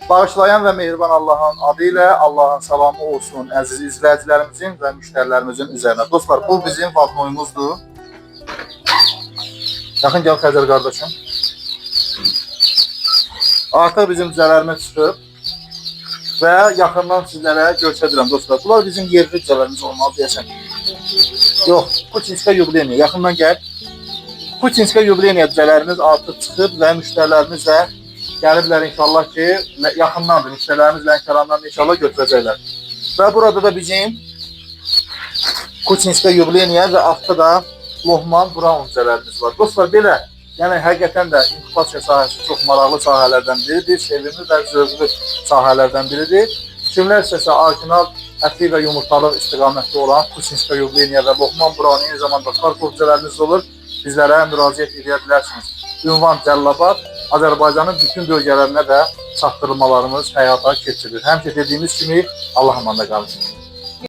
Bağışlayan və mehriban Allahın adı ilə Allahın salamı olsun əziz izləyicilərimizin və müştərilərimizin üzərinə. Dostlar, bu bizim vatnoyumuzdur. Yaxın gəl Xəzər qardaşım. Artıq bizim cüzələrimiz çıxıb və yaxından sizlərə göstərirəm dostlar. Bunlar bizim yerli cüzələrimiz olmalı deyəsən. Yox, Putinska yubileyniya. Yaxından gəl. Putinska yubileyniya cüzələrimiz artıq çıxıb və müştərilərimiz də gəliblər inşallah ki, yaxındandır. Müştərilərimiz Lənkərandan inşallah götürəcəklər. Və burada da bizim Putinska yubileyniya və altda da Lohman Brown cüzələrimiz var. Dostlar, belə, yəni həqiqətən də inkubasiya sahəsi çox maraqlı sahələrdən biridir, sevimli və zövqlü sahələrdən biridir. Kimlər istəsə orijinal ətli və yumurtalıq istiqamətli olan Putinska yubileyniya və Lohman Brown eyni zamanda Karpov cüzələriniz olur. Bizlərə müraciət edə bilərsiniz. Ünvan Cəllabad, Azərbaycanın bütün bölgələrinə də çatdırılmalarımız həyata keçirilir. Həmişə dediyimiz kimi Allah amanda qalın.